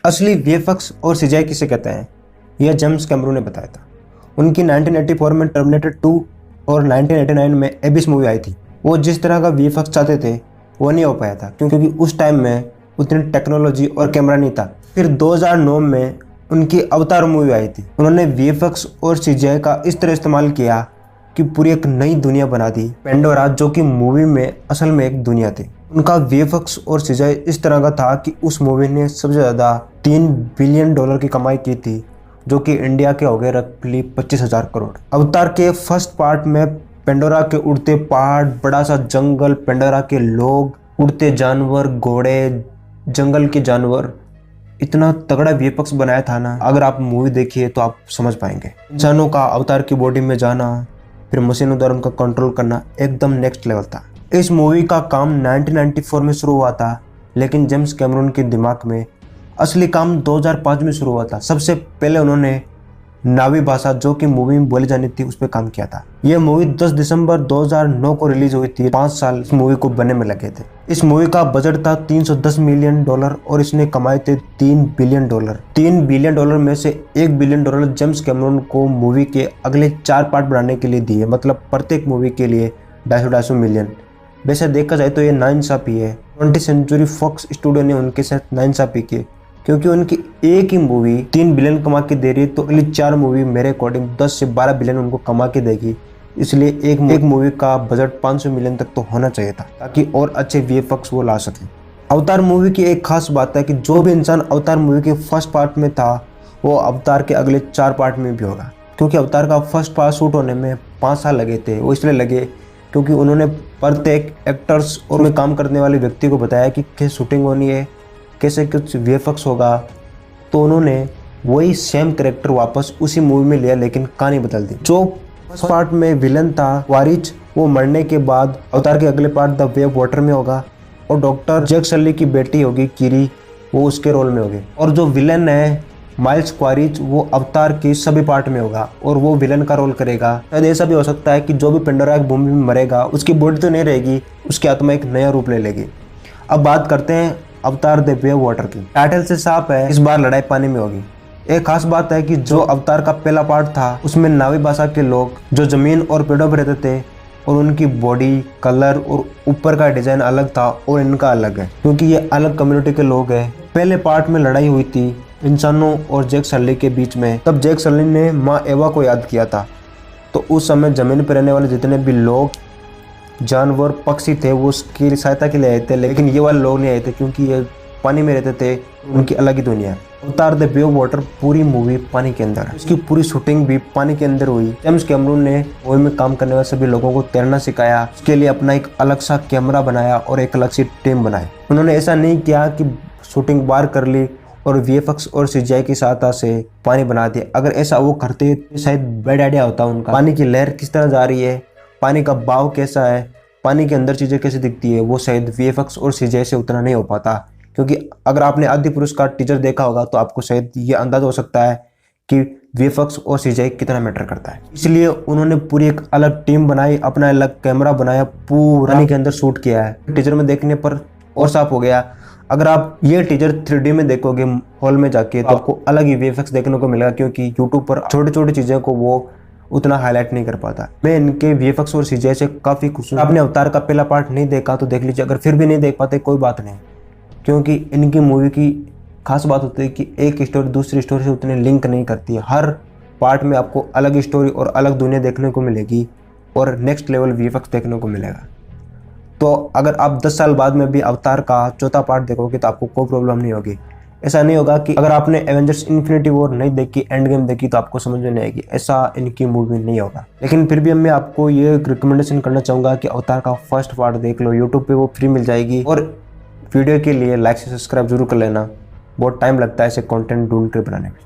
असली वीएफएक्स और सीजीआई किसे कहते हैं, यह जेम्स कैमरून ने बताया था। उनकी 1984 में टर्मिनेटर 2 और 1989 में एबिस मूवी आई थी। वो जिस तरह का वीएफएक्स चाहते थे वो नहीं हो पाया था क्योंकि उस टाइम में उतनी टेक्नोलॉजी और कैमरा नहीं था। फिर 2009 में उनकी अवतार मूवी आई थी। उन्होंने वीएफएक्स और सीजीआई का इस तरह इस्तेमाल किया कि पूरी एक नई दुनिया बना दी, पेंडोरा, जो कि मूवी में असल में एक दुनिया थी। उनका वीएफएक्स और सीजीआई इस तरह का था कि उस मूवी ने सबसे ज़्यादा $3 बिलियन की कमाई की थी, जो कि इंडिया के हो गए रफली 25,000 करोड़। अवतार के फर्स्ट पार्ट में पेंडोरा के उड़ते पहाड़, बड़ा सा जंगल, पेंडोरा के लोग, उड़ते जानवर, घोड़े, जंगल के जानवर, इतना तगड़ा वीएफएक्स बनाया था ना। अगर आप मूवी देखिए तो आप समझ पाएंगे। इंसानों का अवतार की बॉडी में जाना, फिर मशीनों द्वारा उनका कंट्रोल करना एकदम नेक्स्ट लेवल था। इस मूवी का काम 1994 में शुरू हुआ था, लेकिन जेम्स कैमरून के दिमाग में असली काम 2005 में शुरू हुआ था। सबसे पहले उन्होंने नावी भाषा, जो कि मूवी में बोली जानी थी, उस पर काम किया था। यह मूवी 10 दिसंबर 2009 को रिलीज हुई थी। 5 साल इस मूवी को बनने में लगे थे। इस मूवी का बजट था $310 मिलियन और इसने कमाए थे $3 बिलियन। $3 बिलियन में से $1 बिलियन जेम्स कैमरून को मूवी के अगले 4 पार्ट बनाने के लिए दिए, मतलब प्रत्येक मूवी के लिए 250 मिलियन। वैसे देखा जाए तो ये नाइंसाफी है। 20th सेंचुरी फॉक्स स्टूडियो ने उनके साथ नाइंसाफी की, क्योंकि उनकी एक ही मूवी 3 बिलियन कमा के दे रही है, तो अगली 4 मूवी मेरे अकॉर्डिंग 10 से 12 बिलियन उनको कमा के देगी। इसलिए एक मूवी का बजट 500 मिलियन तक तो होना चाहिए था, ताकि और अच्छे वीएफएक्स वो ला सकें। अवतार मूवी की एक खास बात है कि जो भी इंसान अवतार मूवी के फर्स्ट पार्ट में था, वो अवतार के अगले 4 पार्ट में भी होगा। क्योंकि अवतार का फर्स्ट पार्ट शूट होने में 5 साल लगे थे। वो इसलिए लगे क्योंकि उन्होंने प्रत्येक एक्टर्स और में काम करने वाले व्यक्ति को बताया कि कैसे शूटिंग होनी है, कैसे कुछ वीएफएक्स होगा। तो उन्होंने वही सेम कैरेक्टर वापस उसी मूवी में लिया, लेकिन कहानी बदल दी। जो फर्स्ट पार्ट में विलन था क्वारिच, वो मरने के बाद अवतार के अगले part the way of water में होगा, और डॉक्टर जैक सली की बेटी होगी किरी, वो उसके रोल में होगी। और जो विलन है माइल्स क्वारिच, वो अवतार के सभी पार्ट में होगा और वो विलन का रोल करेगा। शायद ऐसा भी हो सकता है कि जो भी पेंडोरा की भूमि में मरेगा, उसकी बॉडी तो नहीं रहेगी, उसकी आत्मा एक नया रूप ले लेगी। अब बात करते हैं अवतार द वे ऑफ वाटर की। टाइटल से साफ है, इस बार लड़ाई पानी में होगी। एक खास बात है कि जो अवतार का पहला पार्ट था, उसमें नावी भाषा के लोग जो जमीन और पेड़ों पर रहते थे, और उनकी बॉडी, कलर और ऊपर का डिजाइन अलग था, और इनका अलग है क्योंकि ये अलग कम्युनिटी के लोग हैं। पहले पार्ट में लड़ाई हुई थी इंसानों और जैक सली के बीच में। तब जैक सली ने माँ एवा को याद किया था। तो उस समय जमीन पर रहने वाले जितने भी लोग, जानवर, पक्षी थे, वो उसकी सहायता के लिए आए थे, लेकिन ये वाले लोग नहीं आए थे क्योंकि ये पानी में रहते थे, उनकी अलग ही दुनिया। अवतार द वे ऑफ वाटर पूरी मूवी पानी के अंदर है। इसकी पूरी शूटिंग भी पानी के अंदर हुई। जेम्स कैमरून ने मूवी में काम करने वाले सभी लोगों को तैरना सिखाया। उसके लिए अपना एक अलग सा कैमरा बनाया और एक अलग सी टीम बनाई। उन्होंने ऐसा नहीं किया कि शूटिंग बाहर कर ली और वीएफएक्स और सीजीआई की सहायता से पानी बना दिया। अगर ऐसा वो करते तो शायद बैड आइडिया होता उनका। पानी की लहर किस तरह जा रही है, पानी का बहाव कैसा है, पानी के अंदर चीज़ें कैसे दिखती है, वो शायद वीएफएक्स और सीजीआई से उतना नहीं हो पाता। क्योंकि अगर आपने आदिपुरुष का टीजर देखा होगा तो आपको शायद ये अंदाजा हो सकता है कि वीएफएक्स और सीजीआई कितना मैटर करता है। इसलिए उन्होंने पूरी एक अलग टीम बनाई, अपना अलग कैमरा बनाया, पूरा पानी के अंदर शूट किया है। टीजर में देखने पर और साफ हो गया। अगर आप ये टीजर 3D में देखोगे हॉल में जाके, तो आपको अलग ही वीएफएक्स देखने को मिलेगा, क्योंकि यूट्यूब पर छोटी छोटी चीज़ों को वो उतना हाईलाइट नहीं कर पाता। मैं इनके वीएफएक्स और सीजीआई से काफ़ी खुश हूँ। आपने अवतार का पहला पार्ट नहीं देखा तो देख लीजिए। अगर फिर भी नहीं देख पाते कोई बात नहीं, क्योंकि इनकी मूवी की खास बात होती है कि एक स्टोरी दूसरी स्टोरी से उतने लिंक नहीं करती है। हर पार्ट में आपको अलग स्टोरी और अलग दुनिया देखने को मिलेगी और नेक्स्ट लेवल वीएफएक्स देखने को मिलेगा। तो अगर आप 10 साल बाद में भी अवतार का चौथा पार्ट देखोगे तो आपको कोई प्रॉब्लम नहीं होगी। ऐसा नहीं होगा कि अगर आपने एवेंजर्स इन्फिनिटी वॉर नहीं देखी, एंड गेम देखी, तो आपको समझ में नहीं आएगी। ऐसा इनकी मूवी नहीं होगा। लेकिन फिर भी मैं आपको ये रिकमेंडेशन करना चाहूँगा कि अवतार का फर्स्ट पार्ट देख लो। यूट्यूब पे वो फ्री मिल जाएगी। और वीडियो के लिए लाइक से सब्सक्राइब जरूर कर लेना। बहुत टाइम लगता है ऐसे कंटेंट ढूंढ कर बनाने में।